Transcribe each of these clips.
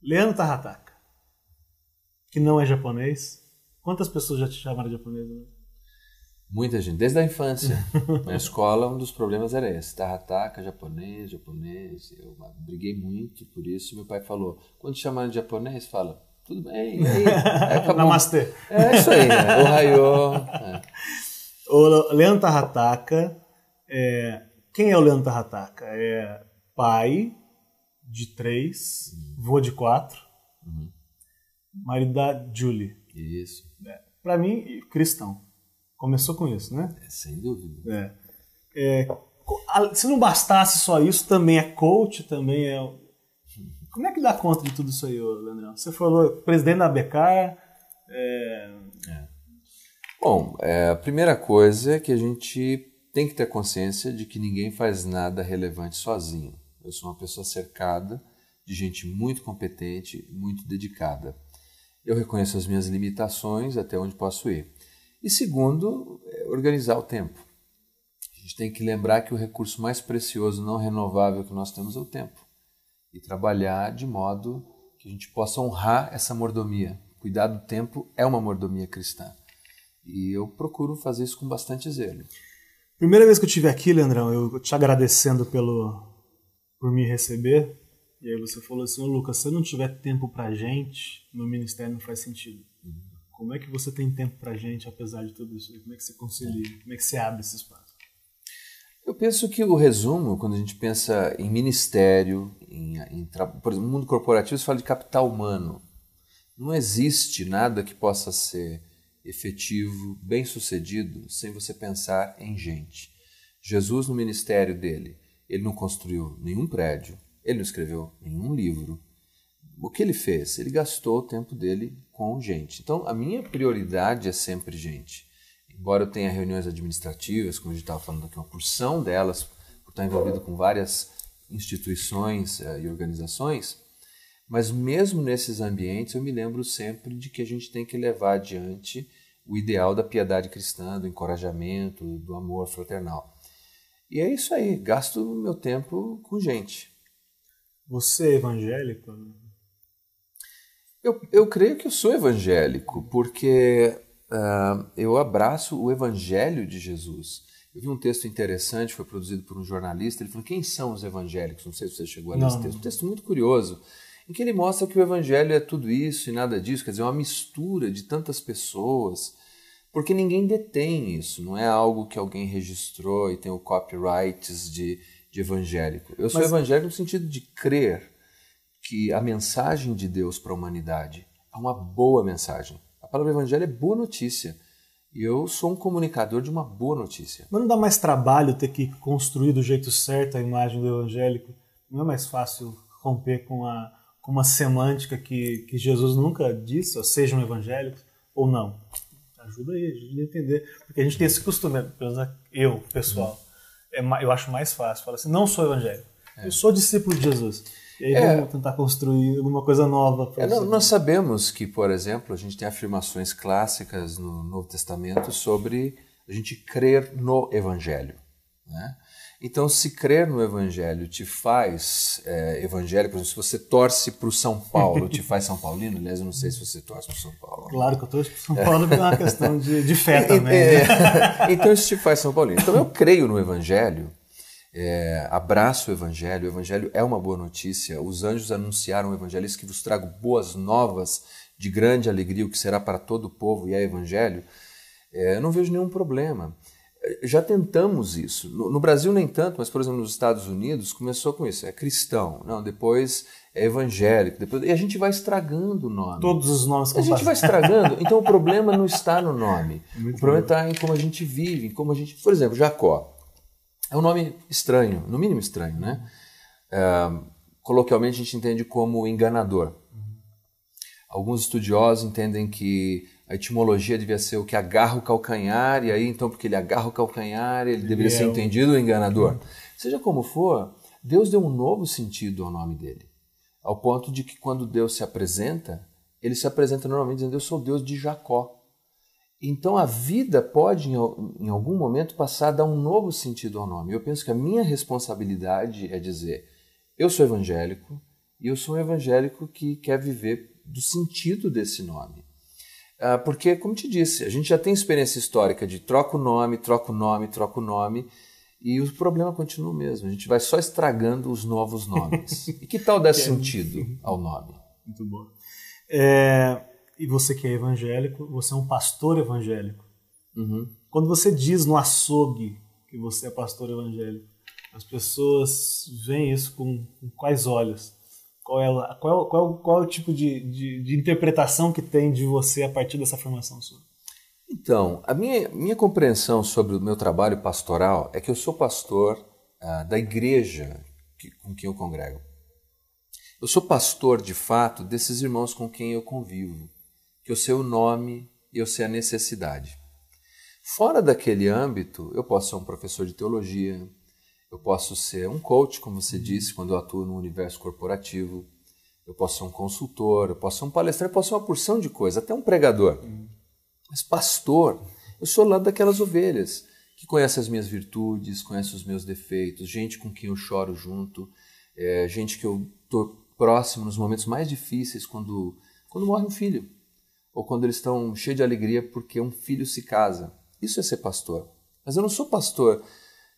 Leandro Tarrataca, que não é japonês. Quantas pessoas já te chamaram de japonês? Né? Muita gente, desde a infância. Na escola, um dos problemas era esse. Tarrataca, japonês. Eu briguei muito por isso. Meu pai falou, quando te chamaram de japonês, fala, tudo bem, e aí? Namastê. É isso aí, né? Ohayô. É. O Leandro Tarrataca, quem é o Leandro Tarrataca? É pai de 3, vô de 4, marido da Julie. Isso. Para mim, cristão. Começou com isso, né? Sem dúvida. Se não bastasse só isso, também é coach, também é... Como é que dá conta de tudo isso aí, Leandrão? Você falou presidente da Becar. Bom, a primeira coisa é que a gente tem que ter consciência de que ninguém faz nada relevante sozinho. Eu sou uma pessoa cercada de gente muito competente, muito dedicada. Eu reconheço as minhas limitações, até onde posso ir. E segundo, organizar o tempo. A gente tem que lembrar que o recurso mais precioso, não renovável que nós temos é o tempo. E trabalhar de modo que a gente possa honrar essa mordomia. Cuidar do tempo é uma mordomia cristã. E eu procuro fazer isso com bastante zelo. Primeira vez que eu estive aqui, Leandrão, eu te agradecendo por me receber. E aí você falou assim, Lucas, se eu não tiver tempo pra gente, meu ministério não faz sentido. Como é que você tem tempo pra gente, apesar de tudo isso? Como é que você concilia? Como é que você abre esse espaço? Eu penso que o resumo, quando a gente pensa em ministério, por exemplo, no mundo corporativo, se fala de capital humano. Não existe nada que possa ser efetivo, bem-sucedido, sem você pensar em gente. Jesus, no ministério dele, ele não construiu nenhum prédio, ele não escreveu nenhum livro. O que ele fez? Ele gastou o tempo dele com gente. Então, a minha prioridade é sempre gente. Embora eu tenha reuniões administrativas, como a gente estava falando aqui, uma porção delas, por estar envolvido com várias instituições e organizações, mas mesmo nesses ambientes eu me lembro sempre de que a gente tem que levar adiante o ideal da piedade cristã, do encorajamento, do amor fraternal. E é isso aí, gasto meu tempo com gente. Você é evangélico? Eu creio que eu sou evangélico, porque eu abraço o evangelho de Jesus. Eu vi um texto interessante, foi produzido por um jornalista, ele falou, quem são os evangélicos? Não sei se você chegou a ler esse texto. Um texto muito curioso, em que ele mostra que o evangelho é tudo isso e nada disso, quer dizer, uma mistura de tantas pessoas, porque ninguém detém isso, não é algo que alguém registrou e tem o copyrights de evangélico. Eu sou evangélico no sentido de crer que a mensagem de Deus para a humanidade é uma boa mensagem. A palavra evangelho é boa notícia. E eu sou um comunicador de uma boa notícia. Mas não dá mais trabalho ter que construir do jeito certo a imagem do evangélico? Não é mais fácil romper com uma semântica que Jesus nunca disse, ou sejam evangélicos, ou não? Ajuda aí, ajuda a entender. Porque a gente tem esse costume, eu, pessoal, eu acho mais fácil. Fala assim, não sou evangélico, eu sou discípulo de Jesus. E aí vamos tentar construir alguma coisa nova. Nós sabemos que, por exemplo, a gente tem afirmações clássicas no Novo Testamento sobre a gente crer no Evangelho. Né? Então, se crer no Evangelho te faz evangélico, por exemplo, se você torce para o São Paulo, te faz São Paulino? Aliás, eu não sei se você torce para o São Paulo. Claro que eu torço para o São Paulo, é uma questão de fé também. Então, isso te faz São Paulino. Então, eu creio no Evangelho. Abraço o Evangelho é uma boa notícia. Os anjos anunciaram o Evangelho, isso que vos trago boas novas de grande alegria, o que será para todo o povo, e é Evangelho. Eu não vejo nenhum problema. Já tentamos isso. No Brasil nem tanto, mas, por exemplo, nos Estados Unidos começou com isso. É cristão, não, depois é evangélico, e a gente vai estragando o nome. Todos os nomes que a gente vai estragando. Então o problema não está no nome. O problema está em como a gente vive, em como a gente... Por exemplo, Jacó. É um nome estranho, no mínimo estranho, né? Coloquialmente a gente entende como enganador. Alguns estudiosos entendem que a etimologia devia ser o que agarra o calcanhar, e aí então porque ele agarra o calcanhar, ele deveria ser entendido enganador. Seja como for, Deus deu um novo sentido ao nome dele. Ao ponto de que quando Deus se apresenta, ele se apresenta normalmente dizendo, eu sou o Deus de Jacó. Então a vida pode, em algum momento, passar a dar um novo sentido ao nome. Eu penso que a minha responsabilidade é dizer, eu sou evangélico, E eu sou um evangélico que quer viver do sentido desse nome. Porque, como te disse, a gente já tem experiência histórica de troca o nome, troca o nome, troca o nome, e o problema continua o mesmo. A gente vai só estragando os novos nomes. E que tal dar sentido ao nome? Muito bom. E você que é evangélico, você é um pastor evangélico. Uhum. Quando você diz no açougue que você é pastor evangélico, as pessoas veem isso com quais olhos? Qual é o tipo de interpretação que tem de você a partir dessa formação sua? Então, a minha compreensão sobre o meu trabalho pastoral é que eu sou pastor da igreja com quem eu congrego. Eu sou pastor, de fato, desses irmãos com quem eu convivo, que eu sei o nome e eu sei a necessidade. Fora daquele âmbito, eu posso ser um professor de teologia, eu posso ser um coach, como você disse, quando eu atuo no universo corporativo, eu posso ser um consultor, eu posso ser um palestrante, eu posso ser uma porção de coisas, até um pregador. Mas pastor, eu sou lá daquelas ovelhas, que conhece as minhas virtudes, conhece os meus defeitos, gente com quem eu choro junto, gente que eu estou próximo nos momentos mais difíceis, quando morre um filho, ou quando eles estão cheios de alegria porque um filho se casa. Isso é ser pastor. Mas eu não sou pastor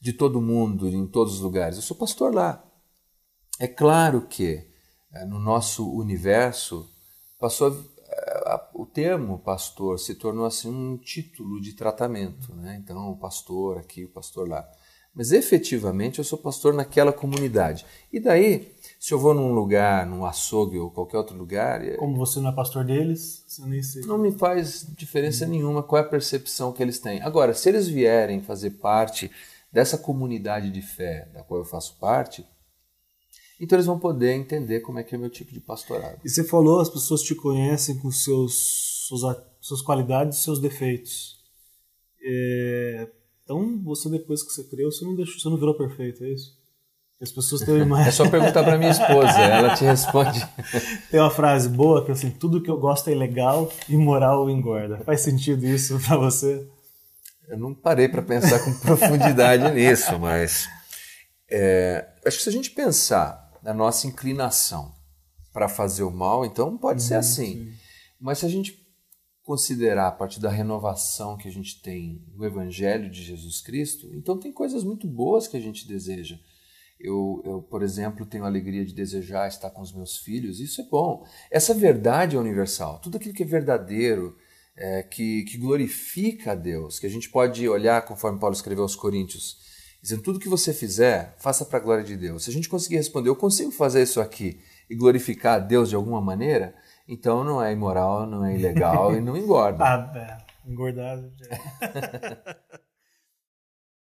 de todo mundo, em todos os lugares. Eu sou pastor lá. É claro que no nosso universo o termo pastor se tornou assim um título de tratamento, né? Então, o pastor aqui, o pastor lá. Mas efetivamente eu sou pastor naquela comunidade. E daí, se eu vou num lugar, num açougue ou qualquer outro lugar... Como você não é pastor deles, você nem sei. Não me faz diferença nenhuma qual é a percepção que eles têm. Agora, se eles vierem fazer parte dessa comunidade de fé da qual eu faço parte, então eles vão poder entender como é que é o meu tipo de pastorado. E você falou, as pessoas te conhecem com suas qualidades e seus defeitos. Então, você depois que você creu, você não virou perfeito, é isso? As pessoas têm uma imagem... É só perguntar para minha esposa, ela te responde. Tem uma frase boa que é assim, tudo que eu gosto é ilegal e moral engorda. Faz sentido isso para você? Eu não parei para pensar com profundidade nisso, mas acho que se a gente pensar na nossa inclinação para fazer o mal, então pode ser assim. Sim. Mas se a gente considerar a partir da renovação que a gente tem no Evangelho de Jesus Cristo, então tem coisas muito boas que a gente deseja. Eu, por exemplo, tenho a alegria de desejar estar com os meus filhos, isso é bom. Essa verdade é universal. Tudo aquilo que é verdadeiro, que glorifica a Deus, que a gente pode olhar, conforme Paulo escreveu aos Coríntios, dizendo, tudo que você fizer, faça para a glória de Deus. Se a gente conseguir responder, eu consigo fazer isso aqui e glorificar a Deus de alguma maneira, então não é imoral, não é ilegal e não engorda. Engordado.